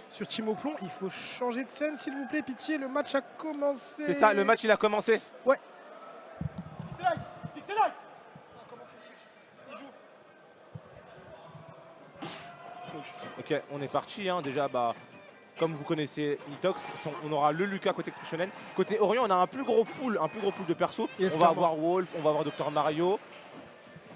sur Team au plomb. Il faut changer de scène, s'il vous plaît, pitié. Le match a commencé. C'est ça, le match il a commencé. Ouais. Pixelite, Pixelite. Ça a commencé, switch. Il joue. Ok, on est parti. Hein. Déjà, bah, comme vous connaissez Nitox, on aura le Lucas côté Expressionen. Côté Orion, on a un plus gros pool de persos. Yes, on va clairement. avoir Wolf, on va avoir Dr Mario.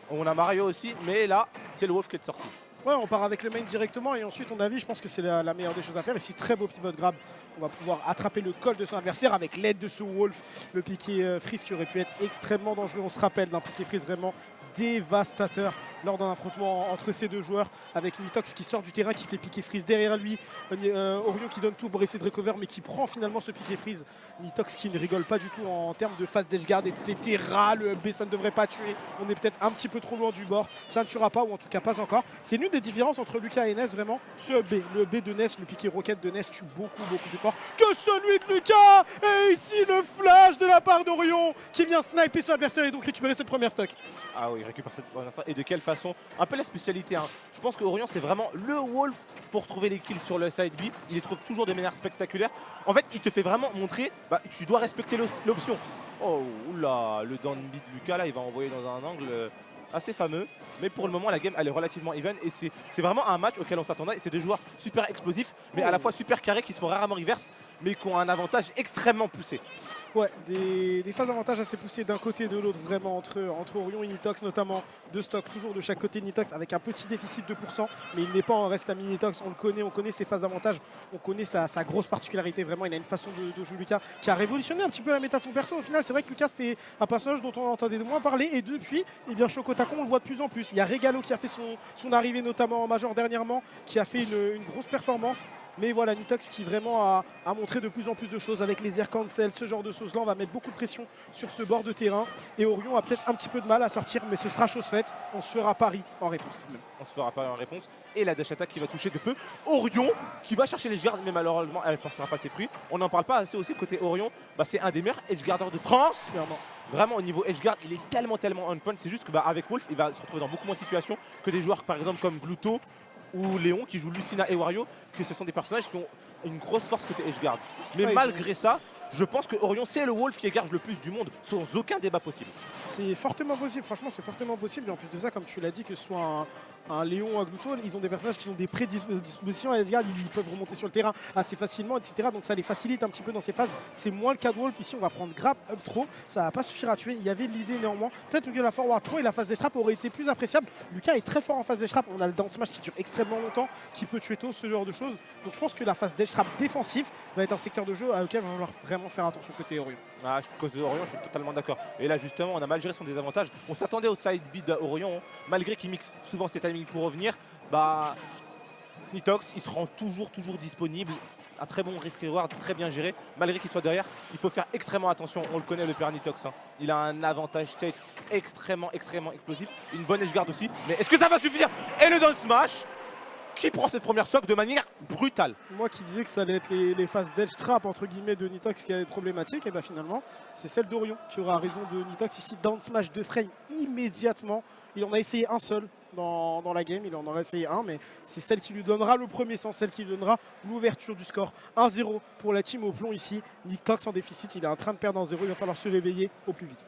On a Mario aussi, mais là, c'est le Wolf qui est sorti. Ouais, on part avec le main directement et ensuite on a vu, je pense que c'est la meilleure des choses à faire. Ici, très beau pivot grab. On va pouvoir attraper le col de son adversaire avec l'aide de ce Wolf. Le piqué freeze qui aurait pu être extrêmement dangereux. On se rappelle d'un piqué freeze vraiment dévastateur lors d'un affrontement entre ces deux joueurs avec Nitox qui sort du terrain, qui fait piqué freeze derrière lui. Orion qui donne tout pour essayer de recover mais qui prend finalement ce piqué freeze. Nitox qui ne rigole pas du tout en termes de phase d'edgeguard, etc. Le B ça ne devrait pas tuer. On est peut-être un petit peu trop loin du bord. Ça ne tuera pas ou en tout cas pas encore. C'est l'une des différences entre Lucas et Ness vraiment. Ce B, le B de Ness, le piqué rocket de Ness tue beaucoup plus fort que celui de Lucas. Et ici le flash de la part d'Orion qui vient sniper son adversaire et donc récupérer cette première stock. Ah oui, il récupère cette première fois. Et de quelle façon? Un peu la spécialité. Hein. Je pense que Orion, c'est vraiment le Wolf pour trouver les kills sur le side B. Il les trouve toujours de manière spectaculaire. En fait, il te fait vraiment montrer, bah, tu dois respecter l'option. Oh, oula, le down B de Lucas, là, il va envoyer dans un angle assez fameux. Mais pour le moment, la game, elle est relativement even. Et c'est vraiment un match auquel on s'attendait. C'est deux joueurs super explosifs, mais à la fois super carrés, qui se font rarement reverse, mais qui ont un avantage extrêmement poussé. Ouais, des phases d'avantage assez poussées d'un côté et de l'autre, vraiment entre Orion et Nitox, notamment de stock, toujours de chaque côté de Nitox, avec un petit déficit de %, mais il n'est pas en reste à Nitox, on connaît ses phases d'avantage, on connaît sa grosse particularité, vraiment, il a une façon de jouer Lucas qui a révolutionné un petit peu la méta de son perso. Au final, c'est vrai que Lucas, c'était un personnage dont on entendait de moins parler, et depuis, eh bien, Chocotaco, on le voit de plus en plus. Il y a Regalo qui a fait son arrivée, notamment en Major dernièrement, qui a fait une grosse performance. Mais voilà, Nitox qui vraiment a montré de plus en plus de choses avec les air cancel, ce genre de choses-là. On va mettre beaucoup de pression sur ce bord de terrain. Et Orion a peut-être un petit peu de mal à sortir, mais ce sera chose faite. On se fera pari en réponse. On se fera pari en réponse. Et la dash attack qui va toucher de peu. Orion qui va chercher les edgeguards, mais malheureusement, elle ne portera pas ses fruits. On n'en parle pas assez aussi côté Orion. Bah, c'est un des meilleurs edgeguarders de France. Clairement. Vraiment, au niveau edgeguard, il est tellement on point. C'est juste que bah, avec Wolf, il va se retrouver dans beaucoup moins de situations que des joueurs, par exemple, comme Gluto ou Léon qui jouent Lucina et Wario, que ce sont des personnages qui ont une grosse force côté edgeguard. Mais ouais, malgré ça, je pense que Orion, c'est le Wolf qui égarge le plus du monde, sans aucun débat possible. C'est fortement possible, franchement, c'est fortement possible. Et en plus de ça, comme tu l'as dit, que ce soit un Léon ou un Gluto, ils ont des personnages qui ont des prédispositions à edgeguard, ils peuvent remonter sur le terrain assez facilement, etc. Donc ça les facilite un petit peu dans ces phases. C'est moins le cas de Wolf. Ici, on va prendre grab up trop. Ça va pas suffire à tuer. Il y avait de l'idée néanmoins. Peut-être que la forward throw et la phase des trappes auraient été plus appréciables. Lucas est très fort en phase des trappes. On a le down smash qui dure extrêmement longtemps, qui peut tuer tôt, ce genre de choses. Donc je pense que la phase des trappes défensif va être un secteur de jeu auquel il va falloir vraiment faire attention côté Orion. Ah, côté Orion, je suis totalement d'accord. Et là, justement, on a mal géré son désavantage. On s'attendait au side B d'Orion, malgré qu'il mixe souvent ses timings pour revenir. Bah, Nitox, il se rend toujours disponible. Un très bon risk reward, très bien géré. Malgré qu'il soit derrière, il faut faire extrêmement attention. On le connaît, le père Nitox. Hein. Il a un avantage tech extrêmement explosif. Une bonne edgeguard aussi. Mais est-ce que ça va suffire? Et le down smash qui prend cette première stock de manière brutale. Moi qui disais que ça allait être les phases d'edge trap entre guillemets de Nitox qui allaient être problématiques, et bien finalement c'est celle d'Orion qui aura raison de Nitox ici. Down smash de frame immédiatement. Il en a essayé un seul dans la game, il en aura essayé un, mais c'est celle qui lui donnera le premier sens, celle qui lui donnera l'ouverture du score. 1-0 pour la team au plomb ici. Nitox en déficit, il est en train de perdre 1-0, il va falloir se réveiller au plus vite.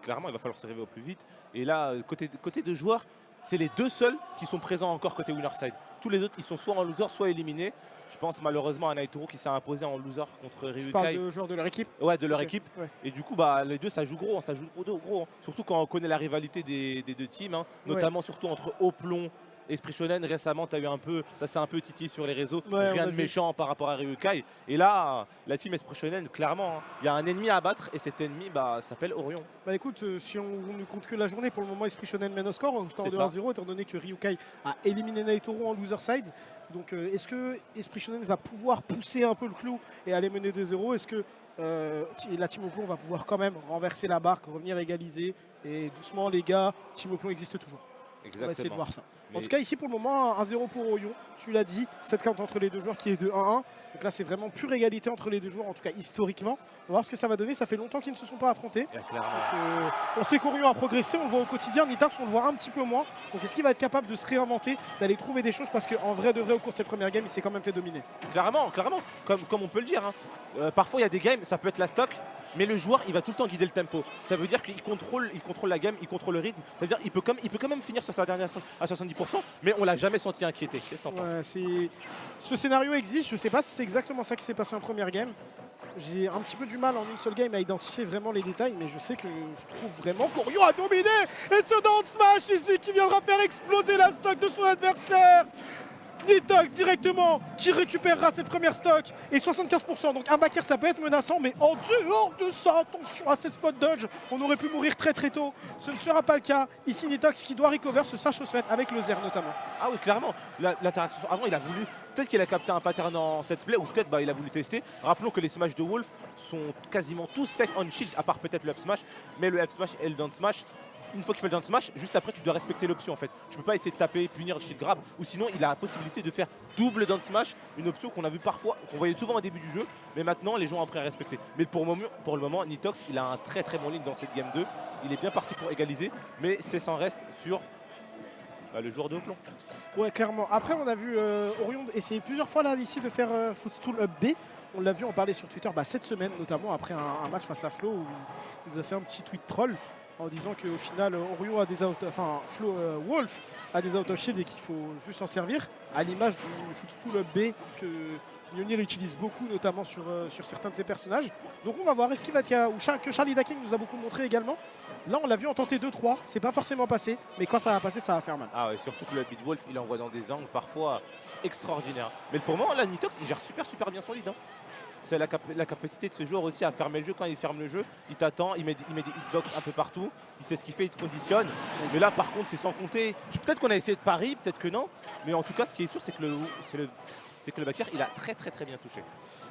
Clairement, il va falloir se réveiller au plus vite. Et là, côté de joueurs, c'est les deux seuls qui sont présents encore côté winner side. Tous les autres, ils sont soit en loser, soit éliminés. Je pense malheureusement à Naitoro qui s'est imposé en loser contre Ryukai. Tu parles de joueurs de leur équipe? Ouais, de leur Okay. équipe. Ouais. Et du coup, bah, les deux, ça joue gros, hein, ça joue gros. Hein. Surtout quand on connaît la rivalité des deux teams, hein, notamment surtout entre Oplon et Sprichonen. Récemment, tu as eu un peu, ça s'est un peu titillé sur les réseaux. Ouais, Rien de méchant par rapport à Ryukai. Et là, la team Sprichonen, clairement, il y a un ennemi à battre et cet ennemi s'appelle Orion. Bah écoute, si on ne compte que la journée, pour le moment, Esprit Shonen mène au score de 1-0, étant donné que Ryukai a éliminé Naitoro en loser side. Donc est-ce que Esprit Shonen va pouvoir pousser un peu le clou et aller mener 2-0? Est-ce que la Team Oplon va pouvoir quand même renverser la barque, revenir égaliser? Et doucement les gars, Team Oplon existe toujours. On va essayer de voir ça. En Mais- tout cas, ici pour le moment, 1-0 pour Orion. Tu l'as dit, cette carte entre les deux joueurs qui est de 1-1. Donc là, c'est vraiment pure égalité entre les deux joueurs, en tout cas historiquement. On va voir ce que ça va donner. Ça fait longtemps qu'ils ne se sont pas affrontés. Et clairement. On sait qu'Orion a progressé, on le voit au quotidien. Nitox, on le voit un petit peu moins. Donc est-ce qu'il va être capable de se réinventer, d'aller trouver des choses? Parce qu'en vrai, de vrai, au cours de cette première game, il s'est quand même fait dominer. Clairement, comme on peut le dire. Hein. Parfois, il y a des games, ça peut être la stock, mais le joueur, il va tout le temps guider le tempo. Ça veut dire qu'il contrôle la game, il contrôle le rythme. Ça veut dire qu'il peut quand même finir sur sa dernière stock à 70%, mais on l'a jamais senti inquiété. Qu'est-ce que t'en penses? Ouais, ce scénario existe. Je sais pas si c'est exactement ça qui s'est passé en première game. J'ai un petit peu du mal en une seule game à identifier vraiment les détails, mais je sais que je trouve vraiment qu'Orion a dominé. Et ce down smash ici qui viendra faire exploser la stock de son adversaire. Nitox directement qui récupérera cette première stock et 75%. Donc un back air ça peut être menaçant, mais en dehors de ça, attention à ces spot dodge. On aurait pu mourir très tôt. Ce ne sera pas le cas. Ici Nitox qui doit recover ce sache au fait avec le Zer notamment. Ah oui, clairement. L'interaction avant, il a voulu. Peut-être qu'il a capté un pattern en set play ou peut-être il a voulu tester. Rappelons que les smash de Wolf sont quasiment tous safe on shield, à part peut-être le up smash. Mais le F smash et le down smash, une fois qu'il fait le down smash, juste après tu dois respecter l'option en fait. Tu peux pas essayer de taper, punir, shield grab, ou sinon il a la possibilité de faire double down smash, une option qu'on a vu parfois, qu'on voyait souvent au début du jeu, mais maintenant les gens ont appris à respecter. Mais pour le moment, Nitox il a un très bon lead dans cette game 2. Il est bien parti pour égaliser, mais c'est sans reste sur le joueur de haut plomb. Ouais, clairement. Après, on a vu Orion essayer plusieurs fois là ici de faire footstool up B. On l'a vu en parler sur Twitter cette semaine, notamment après un match face à Flo où il nous a fait un petit tweet troll en disant qu'au final, Orion a des Wolf a des out of shield et qu'il faut juste s'en servir, à l'image du footstool up B que Mjolnir utilise beaucoup, notamment sur certains de ses personnages. Donc on va voir, est-ce qu'il va être que Charlie Daking nous a beaucoup montré également. Là, on l'a vu en tenter 2-3, c'est pas forcément passé, mais quand ça va passer, ça va faire mal. Ah ouais, surtout que le Beat Wolf, il envoie dans des angles parfois extraordinaires. Mais pour le moment, là, Nitox, il gère super bien son lead. Hein. C'est la capacité de ce joueur aussi à fermer le jeu. Quand il ferme le jeu, il t'attend, il met des hitbox un peu partout. Il sait ce qu'il fait, il te conditionne. Mais là, par contre, c'est sans compter. Peut-être qu'on a essayé de pari, peut-être que non. Mais en tout cas, ce qui est sûr, c'est que le backer, il a très bien touché.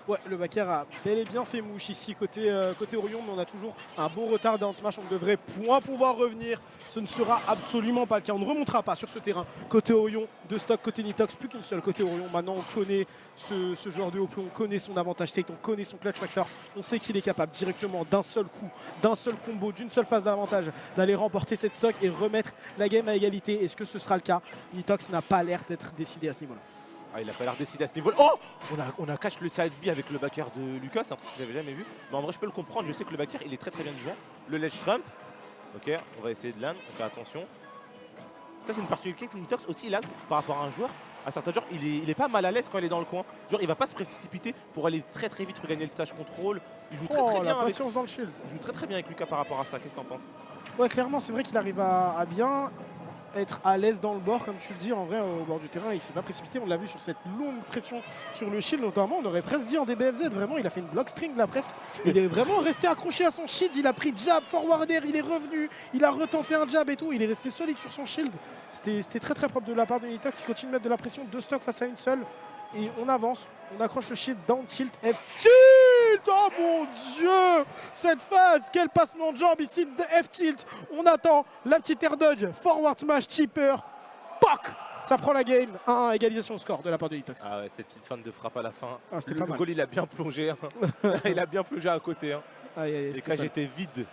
Ouais, le backer a bel et bien fait mouche ici côté Orion, mais on a toujours un beau retard dans ce match. On devrait pouvoir revenir. Ce ne sera absolument pas le cas. On ne remontera pas sur ce terrain. Côté Orion, de stock, côté Nitox, plus qu'une seule. Côté Orion, maintenant on connaît ce joueur de haut plomb, on connaît son avantage take, on connaît son clutch factor. On sait qu'il est capable directement d'un seul coup, d'un seul combo, d'une seule phase d'avantage, d'aller remporter cette stock et remettre la game à égalité. Est-ce que ce sera le cas? Nitox n'a pas l'air d'être décidé à ce niveau-là. Ah, il a pas l'air décidé à ce niveau-là. Oh, on a caché le side B avec le backer de Lucas, un truc que j'avais jamais vu. Mais en vrai, je peux le comprendre. Je sais que le backer, il est très bien joué. Le ledge trump. Ok, on va essayer de land. On fait attention. Ça, c'est une particularité que Nitox aussi, là, par rapport à un joueur. À certains joueurs, il est pas mal à l'aise quand il est dans le coin. Genre, il va pas se précipiter pour aller très vite regagner le stage contrôle. Il joue très bien. La patience dans le shield. Il joue très bien avec Lucas par rapport à ça. Qu'est-ce que t'en penses? Ouais, clairement, c'est vrai qu'il arrive à bien être à l'aise dans le bord, comme tu le dis, en vrai, au bord du terrain, il s'est pas précipité. On l'a vu sur cette longue pression sur le shield, notamment. On aurait presque dit en DBFZ, vraiment, il a fait une block string là presque. Il est vraiment resté accroché à son shield. Il a pris jab, forward air, il est revenu. Il a retenté un jab et tout. Il est resté solide sur son shield. C'était très propre de la part de Nitox. Il continue de mettre de la pression, 2 stocks face à une seule. Et on avance, on accroche le shield, down tilt, F tilt. Oh mon dieu, cette phase, quel passement de jambe ici de F tilt. On attend la petite air dodge, forward smash, chipper, poc. Ça prend la game, 1-1, égalisation au score de la part de Nitox. Ah ouais, cette petite fin de frappe à la fin. Ah, c'était le pas mal. goal, il a bien plongé. Hein. Il a bien plongé à côté. Hein. Les cages étaient vides.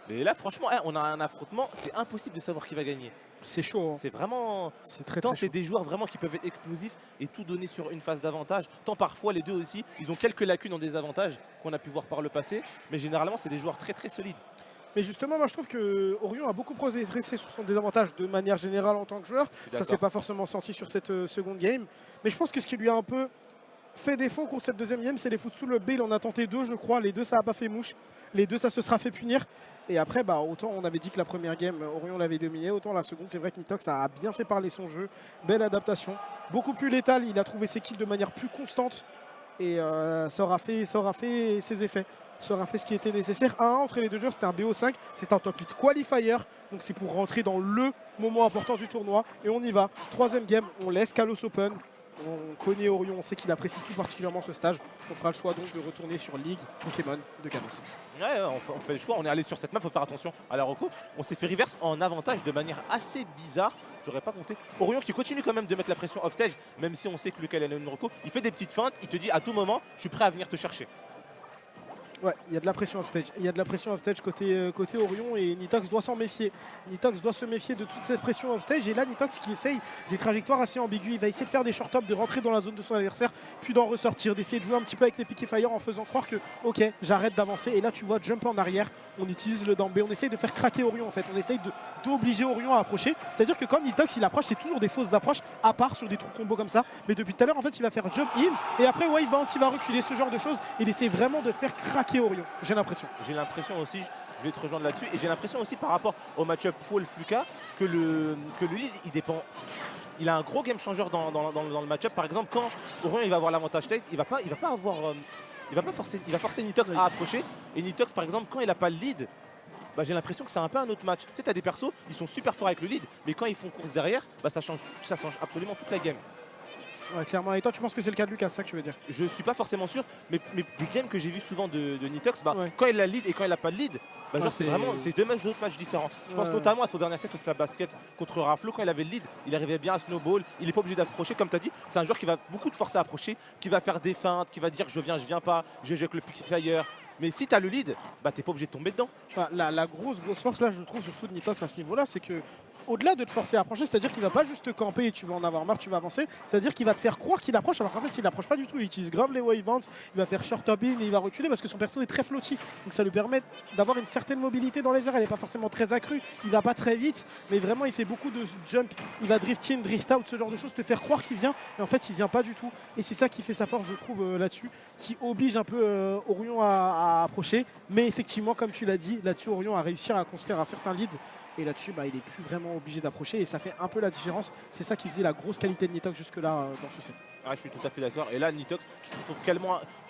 Mais là, franchement, on a un affrontement, c'est impossible de savoir qui va gagner. C'est chaud. Hein. C'est vraiment. C'est très Tant chaud. c'est des joueurs vraiment qui peuvent être explosifs et tout donner sur une phase d'avantage. Tant parfois les deux aussi, ils ont quelques lacunes en désavantage qu'on a pu voir par le passé. Mais généralement, c'est des joueurs très solides. Mais justement, moi je trouve que Orion a beaucoup progressé sur son désavantage de manière générale en tant que joueur. Ça s'est pas forcément senti sur cette seconde game. Mais je pense que ce qui lui a un peu fait défaut contre cette deuxième game, c'est les footstool up B. Il en a tenté 2, je crois. Les 2, ça n'a pas fait mouche. Les 2, ça se sera fait punir. Et après, autant on avait dit que la première game, Orion l'avait dominé, autant la seconde, c'est vrai que Nitox a bien fait parler son jeu. Belle adaptation. Beaucoup plus létale. Il a trouvé ses kills de manière plus constante. Et ça aura fait ses effets. Ça aura fait ce qui était nécessaire. 1-1 entre les deux joueurs, c'était un BO5. C'est un top 8 qualifier. Donc c'est pour rentrer dans le moment important du tournoi. Et on y va. Troisième game, on laisse Kalos open. On connaît Orion, on sait qu'il apprécie tout particulièrement ce stage. On fera le choix donc de retourner sur Ligue Pokémon de Canos. Ouais, on fait le choix, on est allé sur cette map, faut faire attention à la reco. On s'est fait reverse en avantage de manière assez bizarre, j'aurais pas compté. Orion qui continue quand même de mettre la pression off stage, même si on sait que Lucas a une reco, il fait des petites feintes, il te dit à tout moment, je suis prêt à venir te chercher. Ouais, il y a de la pression off stage. Il y a de la pression off stage côté Orion et Nitox doit s'en méfier. Nitox doit se méfier de toute cette pression off stage. Et là, Nitox qui essaye des trajectoires assez ambiguës. Il va essayer de faire des short tops, de rentrer dans la zone de son adversaire, puis d'en ressortir, d'essayer de jouer un petit peu avec les piquets fire en faisant croire que, ok, j'arrête d'avancer. Et là, tu vois, jump en arrière. On utilise le down B. On essaye de faire craquer Orion en fait. On essaye d'obliger Orion à approcher. C'est-à-dire que quand Nitox il approche, c'est toujours des fausses approches, à part sur des trous combos comme ça. Mais depuis tout à l'heure, en fait, il va faire jump in et après wave bounce, il va reculer, ce genre de choses. Il essaie vraiment de faire craquer Orion. J'ai l'impression. J'ai l'impression aussi, je vais te rejoindre là-dessus, et j'ai l'impression aussi par rapport au match-up Wolf-Lucas que le lead, il dépend. Il a un gros game changer dans le match-up. Par exemple, quand Orion il va avoir l'avantage tête, il va forcer Nitox à approcher. Et Nitox, par exemple, quand il n'a pas le lead, bah, j'ai l'impression que c'est un peu un autre match. Tu sais, tu as des persos, ils sont super forts avec le lead, mais quand ils font course derrière, bah, ça change absolument toute la game. Ouais, clairement. Et toi, tu penses que c'est le cas de Lucas, c'est ça que tu veux dire? Je suis pas forcément sûr, mais des games que j'ai vu souvent de Nitox, bah, Ouais. quand il a le lead et quand il n'a pas de lead, bah, genre, c'est c'est deux autres matchs différents. Je pense notamment à son dernier set au Slap Basket contre Raflo. Quand il avait le lead, il arrivait bien à snowball, il n'est pas obligé d'approcher. Comme tu as dit, c'est un joueur qui va beaucoup te forcer à approcher, qui va faire des feintes, qui va dire je viens pas, je joue avec le pick fire. Mais si tu as le lead, bah, t'es pas obligé de tomber dedans. Enfin, la grosse force là, je trouve, surtout de Nitox à ce niveau-là, c'est que au-delà de te forcer à approcher, c'est-à-dire qu'il va pas juste te camper et tu vas en avoir marre, tu vas avancer, c'est-à-dire qu'il va te faire croire qu'il approche alors qu'en fait il n'approche pas du tout, il utilise grave les wave bounce, il va faire short top in et il va reculer parce que son perso est très floaty, donc ça lui permet d'avoir une certaine mobilité dans les airs, elle n'est pas forcément très accrue, il va pas très vite, mais vraiment il fait beaucoup de jump, il va drift in, drift out, ce genre de choses, te faire croire qu'il vient, et en fait il vient pas du tout, et c'est ça qui fait sa force je trouve là-dessus, qui oblige un peu Orion à approcher, mais effectivement comme tu l'as dit, là-dessus Orion a réussi à construire un certain lead. Et là-dessus, bah, il n'est plus vraiment obligé d'approcher et ça fait un peu la différence. C'est ça qui faisait la grosse qualité de Nitox jusque-là dans ce set. Ah, je suis tout à fait d'accord. Et là, Nitox qui se retrouve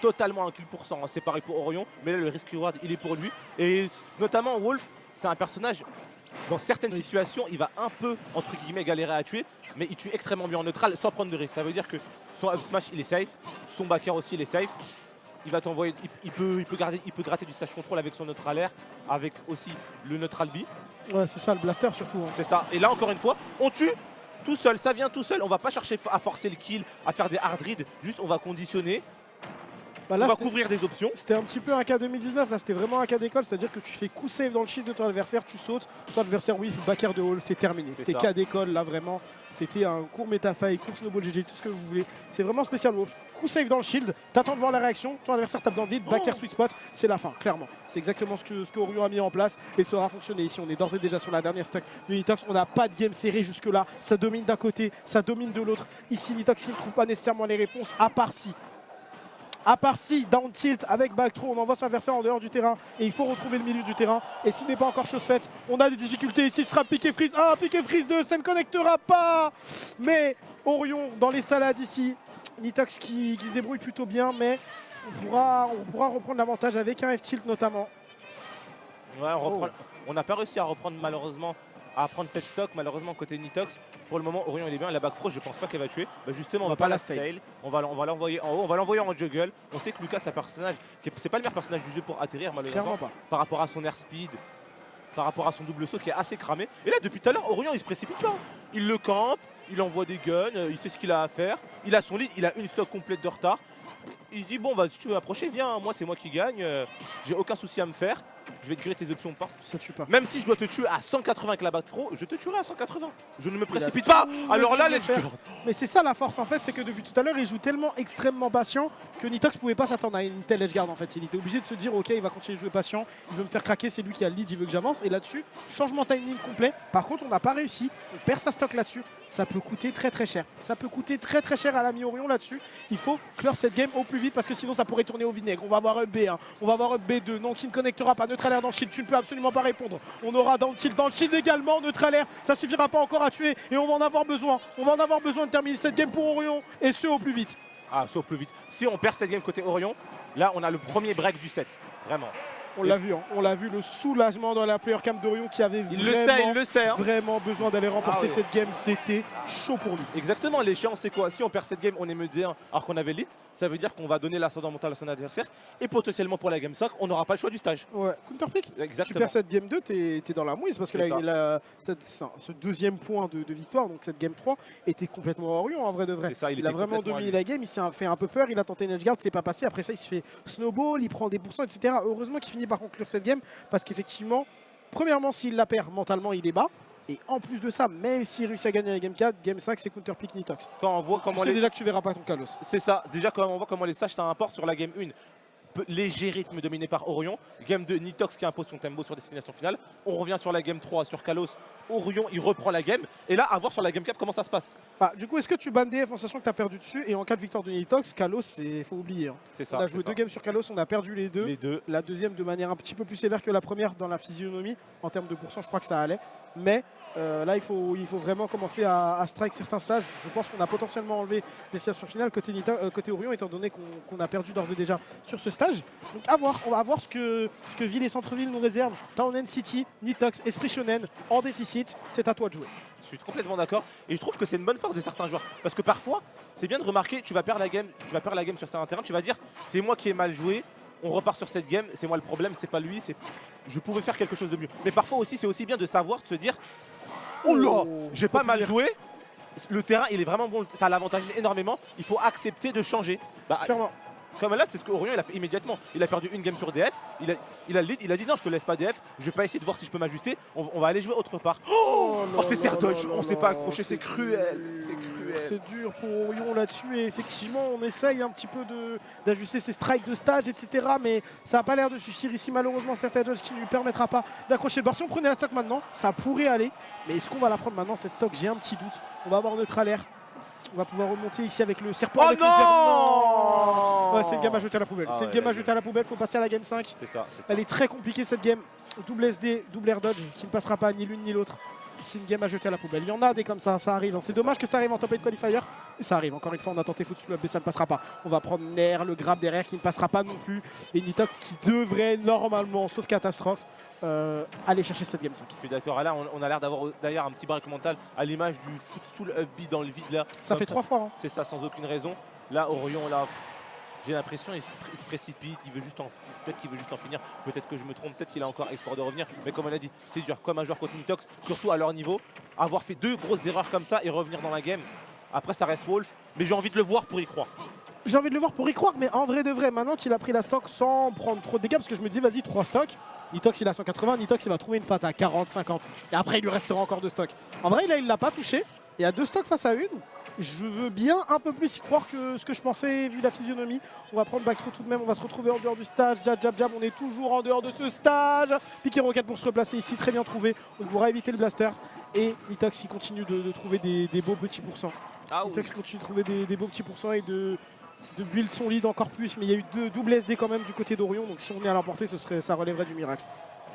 totalement à 1%. Hein. C'est pareil pour Orion, mais là, le risk reward, il est pour lui. Et notamment, Wolf, c'est un personnage, dans certaines situations, il va un peu, entre guillemets, galérer à tuer, mais il tue extrêmement bien en neutral sans prendre de risque. Ça veut dire que son up smash, il est safe, son backer aussi, il est safe. Il va t'envoyer, il peut gratter du stage control avec son neutral air, avec aussi le neutral B. Ouais, c'est ça, le blaster surtout. Hein. C'est ça. Et là, encore une fois, on tue tout seul. Ça vient tout seul. On va pas chercher à forcer le kill, à faire des hard reads. Juste, on va conditionner. Bah là, on va couvrir des options. C'était un petit peu un cas 2019. Là, c'était vraiment un cas d'école. C'est-à-dire que tu fais coup save dans le shield de ton adversaire, tu sautes. Ton adversaire whiff, backer de hall, c'est terminé. C'était cas d'école. Là, vraiment, c'était un court métafaille, court snowball GG, tout ce que vous voulez. C'est vraiment spécial Wolf. Coup save dans le shield. T'attends de voir la réaction. Ton adversaire tape dans le vide, backer sweet spot. C'est la fin, clairement. C'est exactement ce que Orion a mis en place et ça aura fonctionné ici. On est d'ores et déjà sur la dernière stock de Nitox. On n'a pas de game serré jusque-là. Ça domine d'un côté, ça domine de l'autre. Ici, Nitox qui ne trouve pas nécessairement les réponses, à part si down tilt avec back throw, on envoie son adversaire en dehors du terrain et il faut retrouver le milieu du terrain. Et s'il n'est pas encore chose faite, on a des difficultés ici. Ce sera piqué freeze 1, piqué freeze 2, ça ne connectera pas. Mais Orion dans les salades ici. Nitox qui se débrouille plutôt bien, mais on pourra reprendre l'avantage avec un F-tilt notamment. Ouais, on n'a pas réussi à reprendre malheureusement, à prendre cette stock malheureusement côté Nitox. Pour le moment, Orion il est bien, la back throw je pense pas qu'elle va tuer. Bah justement, on va pas la style, on va l'envoyer en haut, on va l'envoyer en juggle. On sait que Lucas c'est un personnage, c'est pas le meilleur personnage du jeu pour atterrir malheureusement. Par rapport à son air speed, par rapport à son double saut qui est assez cramé. Et là depuis tout à l'heure, Orion il se précipite pas. Il le campe, il envoie des guns, il sait ce qu'il a à faire. Il a son lead, il a une stock complète de retard. Il se dit bon bah si tu veux approcher, viens, moi c'est moi qui gagne, j'ai aucun souci à me faire. Je vais te griller tes options par. Ça tue pas. Même si je dois te tuer à 180 avec la back throw, je te tuerai à 180. Je ne me précipite pas. Alors là, let's go. Mais c'est ça la force en fait, c'est que depuis tout à l'heure, il joue tellement extrêmement patient que Nitox pouvait pas s'attendre à une telle edgeguard en fait. Il était obligé de se dire ok, il va continuer de jouer patient, il veut me faire craquer, c'est lui qui a le lead, il veut que j'avance. Et là-dessus, changement timing complet. Par contre, on n'a pas réussi, on perd sa stock là-dessus. Ça peut coûter très très cher. Ça peut coûter très très cher à l'ami Orion là-dessus. Il faut clore cette game au plus vite parce que sinon ça pourrait tourner au vinaigre. On va avoir up B1, on va avoir up B2, non qui ne connectera pas, neutral air dans le shield, tu ne peux absolument pas répondre. On aura dans le shield également, neutral air, ça suffira pas encore à tuer et on va en avoir besoin. On va en avoir besoin de terminer cette game pour Orion et ce au plus vite. Ah, ce au plus vite. Si on perd cette game côté Orion, là on a le premier break du set. Vraiment. On l'a vu, hein. On l'a vu, le soulagement dans la player cam d'Orion qui avait Il le sait. Hein. vraiment besoin d'aller remporter oui. cette game. C'était chaud pour lui. Exactement, l'échéance c'est quoi? Si on perd cette game, on est mené 1 alors qu'on avait l'hit, ça veut dire qu'on va donner l'ascendant mental à son adversaire et potentiellement pour la game 5, on n'aura pas le choix du stage. Ouais, counterpick. Tu Exactement. perds cette game 2, t'es dans la mouise parce que C'est là, ce deuxième point de victoire, donc cette game 3, était complètement Orion en vrai de vrai. C'est ça, il a était vraiment complètement dominé à lui. la game, il s'est fait un peu peur, il a tenté une edge guard, c'est pas passé. Après ça, il se fait snowball, il prend des pourcents, etc. Heureusement qu'il finit par conclure cette game parce qu'effectivement, premièrement, s'il la perd mentalement, il est bas. Et en plus de ça, même s'il réussit à gagner la game 4, game 5, c'est counterpick Nitox. Quand on voit comment Tu sais déjà que tu verras pas ton Kalos. C'est ça, déjà quand on voit comment les stages ça importe sur la game 1. Léger rythme dominé par Orion. Game 2, Nitox qui impose son tempo sur destination finale. On revient sur la game 3 sur Kalos. Orion, il reprend la game. Et là, à voir sur la game 4 comment ça se passe. Bah, du coup, est-ce que tu bannes DF en sachant que tu as perdu dessus? Et en cas de victoire de Nitox, Kalos, il faut oublier. Hein. C'est ça. On a joué 2 games sur Kalos, on a perdu les deux. Les deux. La deuxième de manière un petit peu plus sévère que la première dans la physionomie. En termes de pourcent, je crois que ça allait. Mais là, il faut vraiment commencer à strike certains stages. Je pense qu'on a potentiellement enlevé destination finale côté Orion, étant donné qu'on a perdu d'ores et déjà sur ce stage. Donc à voir, on va voir ce que Ville et Centre-Ville nous réservent. Townend City, Nitox, Esprit Shonen en déficit. C'est à toi de jouer. Je suis complètement d'accord. Et je trouve que c'est une bonne force de certains joueurs. Parce que parfois, c'est bien de remarquer, tu vas perdre la game sur certains terrains, tu vas dire, c'est moi qui ai mal joué. On repart sur cette game, c'est moi le problème, c'est pas lui, je pouvais faire quelque chose de mieux. Mais parfois aussi, c'est aussi bien de savoir, de se dire, oh là, j'ai pas mal joué, le terrain il est vraiment bon, ça l'avantage énormément, il faut accepter de changer. Bah, Clairement. comme là, c'est ce que Orion il a fait immédiatement. Il a perdu une game sur DF, il a le lead, il a dit non, je te laisse pas DF, je vais pas essayer de voir si je peux m'ajuster, on va aller jouer autre part. Oh, c'est terre dodge, on s'est pas accroché, c'est cruel, c'est cruel. C'est dur pour Orion là-dessus et effectivement on essaye un petit peu d'ajuster ses strikes de stage, etc. Mais ça n'a pas l'air de suffire ici malheureusement cette dodge qui ne lui permettra pas d'accrocher le bar. Si on prenait la stock maintenant, ça pourrait aller. Mais est-ce qu'on va la prendre maintenant cette stock? J'ai un petit doute. On va avoir notre alerte. On va pouvoir remonter ici avec le serpent. Oh avec non, le zéro. Ouais, c'est une game à jeter à la poubelle. Ah C'est une ouais, game à la jeter à la poubelle. Faut passer à la game 5. C'est ça. Elle est très compliquée cette game. Double SD, double air dodge qui ne passera pas ni l'une ni l'autre. C'est une game à jeter à la poubelle. Il y en a des comme ça arrive. Hein. C'est dommage que ça arrive en top 8 qualifier. Et ça arrive. Encore une fois, on a tenté foot sous mais ça ne passera pas. On va prendre Nair, le grab derrière qui ne passera pas non plus. Et Nitox qui devrait normalement, sauf catastrophe, aller chercher cette game 5. Je suis d'accord. Là, on a l'air d'avoir d'ailleurs un petit break mental à l'image du footstool upbeat dans le vide là. Ça Comme fait 3 fois. Hein. C'est ça, sans aucune raison. Là, Orion, là, j'ai l'impression il se précipite, il veut juste peut-être qu'il veut juste en finir, peut-être que je me trompe, peut-être qu'il a encore espoir de revenir, mais comme on a dit, c'est dur, comme un joueur contre Nitox, surtout à leur niveau, avoir fait 2 grosses erreurs comme ça et revenir dans la game. Après, ça reste Wolf, mais j'ai envie de le voir pour y croire. J'ai envie de le voir pour y croire, mais en vrai de vrai, maintenant qu'il a pris la stock sans prendre trop de dégâts, parce que je me dis, vas-y, 3 stocks. Nitox il a 180, Nitox il va trouver une phase à 40, 50. Et après il lui restera encore 2 stocks. En vrai là il l'a pas touché. Il y a 2 stocks face à une. Je veux bien un peu plus y croire que ce que je pensais vu la physionomie. On va prendre back throw tout de même, on va se retrouver en dehors du stage. Jab, jab, jab, on est toujours en dehors de ce stage. Piqué roquette pour se replacer ici, très bien trouvé. On pourra éviter le blaster. Et Nitox il continue de trouver des beaux petits pourcents. Ah oui. Nitox continue de trouver des beaux petits pourcents et de build son lead encore plus. Mais il y a eu 2 doubles SD quand même du côté d'Orion. Donc si on est à l'emporter, ça relèverait du miracle.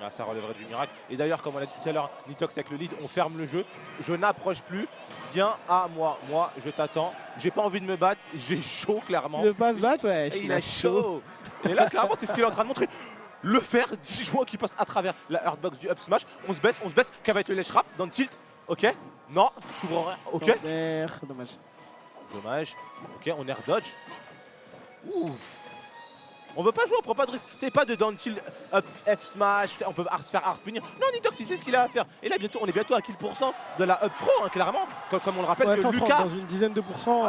Ah, ça relèverait du miracle. Et d'ailleurs, comme on l'a dit tout à l'heure, Nitox avec le lead, on ferme le jeu. Je n'approche plus. Viens à moi. Moi, je t'attends. J'ai pas envie de me battre. J'ai chaud, clairement. Il veut pas se battre, ouais. Et il a chaud. Et là, clairement, c'est ce qu'il est en train de montrer. Le faire, 10 joueurs qui passent à travers la hardbox du up smash. On se baisse. Qu'à va être le ledge trap dans le tilt. Ok. Non, je couvre rien. Ok. Dommage. Dommage. Ok, on air dodge. Ouf. On veut pas jouer, on prend pas de risque. C'est pas de down tilt, up, F smash, on peut se faire hard punir. Non, Nitox, il sait ce qu'il a à faire. Et là, bientôt, on est bientôt à kill % de la up throw, hein, clairement. Comme on le rappelle, Ouais, que 130, Lucas. dans une dizaine de pourcents.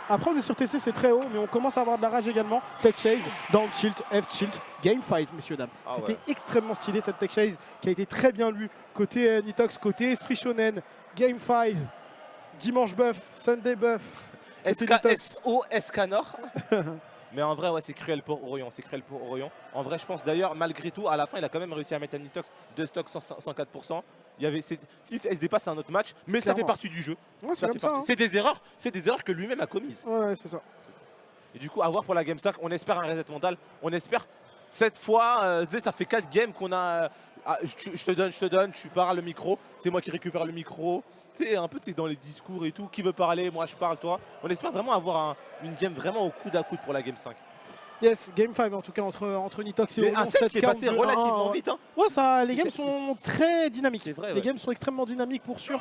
Après, on est sur TC, c'est très haut, mais on commence à avoir de la rage également. Tech chase, down tilt, F tilt, game 5, messieurs, dames. Ah C'était ouais. extrêmement stylé cette tech chase qui a été très bien lue. Côté Nitox, côté Esprit Shonen, game 5, dimanche buff, Sunday buff. SO, Escanor. Mais en vrai, ouais, c'est cruel pour Orion. En vrai, je pense d'ailleurs, malgré tout, à la fin, il a quand même réussi à mettre à Nitox 2 stocks 104%. Si SD passe, c'est un autre match, mais ça Clairement. fait partie du jeu. Ouais, c'est comme ça. Hein. C'est des erreurs que lui-même a commises. Ouais, c'est ça. Et du coup, à voir pour la Game 5, on espère un reset mental. On espère cette fois, ça fait 4 games qu'on a. Je te donne, tu parles le micro, c'est moi qui récupère le micro. C'est un peu dans les discours et tout, qui veut parler, moi je parle, toi. On espère vraiment avoir une game vraiment au coude à coude pour la Game 5. Yes, game 5 en tout cas entre Nitox et Mais Orion. un set qui est 7-4, passé 2-1, relativement ouais. vite. Hein. Ouais, ça, les C'est- games c'est- sont très dynamiques. C'est vrai, Les ouais. games sont extrêmement dynamiques pour sûr.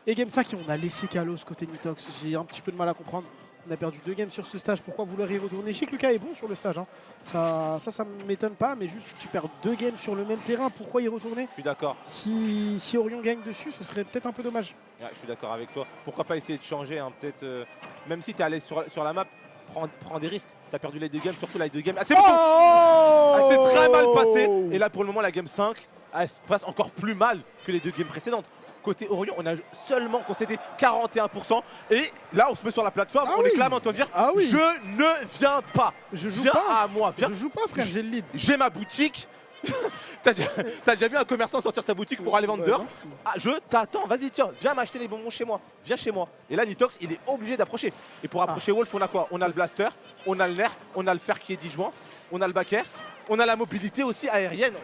Et game 5, on a laissé Kalos côté Nitox. J'ai un petit peu de mal à comprendre. On a perdu 2 games sur ce stage. Pourquoi vouloir y retourner? Je sais que Lucas est bon sur le stage. Hein. Ça ne m'étonne pas. Mais juste, tu perds 2 games sur le même terrain. Pourquoi y retourner? Je suis d'accord. Si Orion gagne dessus, ce serait peut-être un peu dommage. Ouais, je suis d'accord avec toi. Pourquoi pas essayer de changer, hein, peut-être, même si tu es allé sur la map, prends des risques. Tu as perdu les 2 games, surtout la 2 games. Ah, c'est très mal passé. Et là, pour le moment, la game 5, elle se passe encore plus mal que les 2 games précédentes. Côté Orion, on a seulement concédé 41%. Et là, on se met sur la plateforme, on est clairement en train de dire je ne viens pas. Je joue viens pas. à moi. Viens. Je joue pas, frère, j'ai le lead. J'ai ma boutique. T'as déjà vu un commerçant sortir sa boutique pour aller vendre dehors? non. Ah, je t'attends, vas-y, tiens, viens m'acheter des bonbons chez moi. Viens chez moi. Et là, Nitox, il est obligé d'approcher. Et pour approcher Wolf, on a quoi? On a le blaster, on a le nerf, on a le fer qui est disjoint, on a le back air, on a la mobilité aussi aérienne.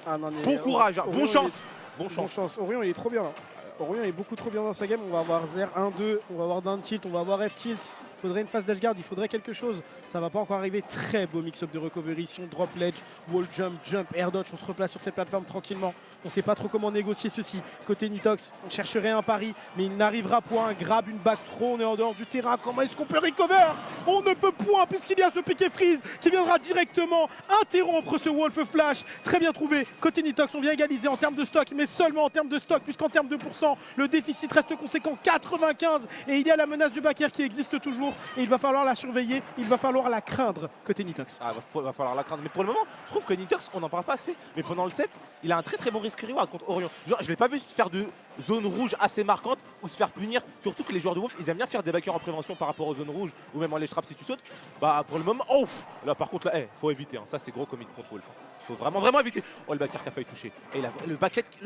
Ah, non, mais Bon courage, hein, Orion, bonne il chance. est- Bonne chance. chance. Orion, il est trop bien là. Orion est beaucoup trop bien dans sa game. On va avoir Zer 1-2, on va avoir down tilt, on va avoir F tilt. Il faudrait une phase d'edgeguard, il faudrait quelque chose. Ça va pas encore arriver. Très beau mix-up de recovery. Si on drop ledge, wall jump, jump, air dodge, on se replace sur cette plateforme tranquillement. On sait pas trop comment négocier ceci. Côté Nitox, on chercherait un pari, mais il n'arrivera point. Grab une back throw, on est en dehors du terrain. Comment est-ce qu'on peut recover? On ne peut point, puisqu'il y a ce piqué freeze qui viendra directement interrompre ce Wolf Flash. Très bien trouvé. Côté Nitox, on vient égaliser en termes de stock, mais seulement en termes de stock, puisqu'en termes de pourcent, le déficit reste conséquent, 95. Et il y a la menace du back air qui existe toujours. Et il va falloir la surveiller, il va falloir la craindre côté Nitox. Ah, va falloir la craindre. Mais pour le moment, je trouve que Nitox, on n'en parle pas assez. Mais pendant le set, il a un très très bon risque reward contre Orion. Genre, je l'ai pas vu se faire de zones rouges assez marquantes ou se faire punir. Surtout que les joueurs de Wolf, ils aiment bien faire des backers en prévention par rapport aux zones rouges ou même en les traps si tu sautes. Bah, pour le moment, là par contre, là, faut éviter. Hein. Ça, c'est gros commit contre Wolf. Faut vraiment éviter. Oh, le backer qui a failli toucher. Et le backer qui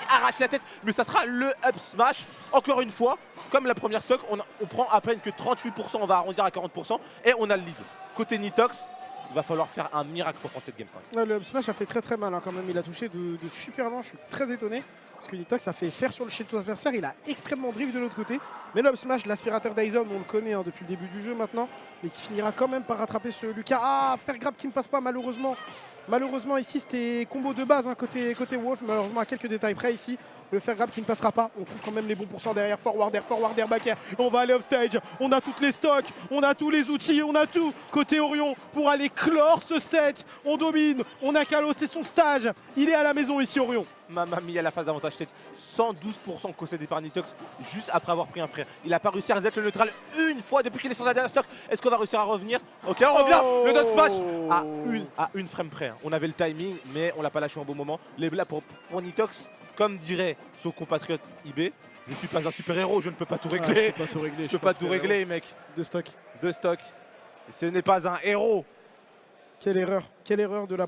arrache la tête. Mais ça sera le up smash. Encore une fois, comme la première stock, on prend à peine que 38%, on va arrondir à 40% et on a le lead. Côté Nitox, il va falloir faire un miracle pour prendre cette game 5. Ouais, le up smash a fait très très mal hein, quand même. Il a touché de super loin. Je suis très étonné. Parce que Nitox a fait faire sur le shield de adversaire. Il a extrêmement drift de l'autre côté. Mais le up smash, l'aspirateur d'Aizon, on le connaît hein, depuis le début du jeu maintenant. Mais qui finira quand même par rattraper ce Lucas. Ah, faire grab qui ne passe pas malheureusement. Malheureusement ici c'était combo de base hein, côté Wolf. Malheureusement à quelques détails près ici. Le faire grab qui ne passera pas. On trouve quand même les bons pourcents derrière. Forward air, back air. On va aller off stage. On a toutes les stocks. On a tous les outils. On a tout côté Orion pour aller clore ce set. On domine. On a Kalos, c'est son stage. Il est à la maison ici Orion. Mamma mia, la phase d'avantage tête. 112% concédé par Nitox juste après avoir pris un frère. Il n'a pas réussi à reset le neutral une fois depuis qu'il est sur la dernière stock. Est-ce qu'on va réussir à revenir? Ok, on revient. Le dot smash à une frame près. Hein. On avait le timing, mais on l'a pas lâché en bon moment. Les blagues pour Nitox, comme dirait son compatriote IB, je suis pas un super héros, je ne peux pas tout régler. Je peux pas tout régler. Je peux pas tout régler, mec. De stock. De stock. Ce n'est pas un héros. Quelle erreur de la part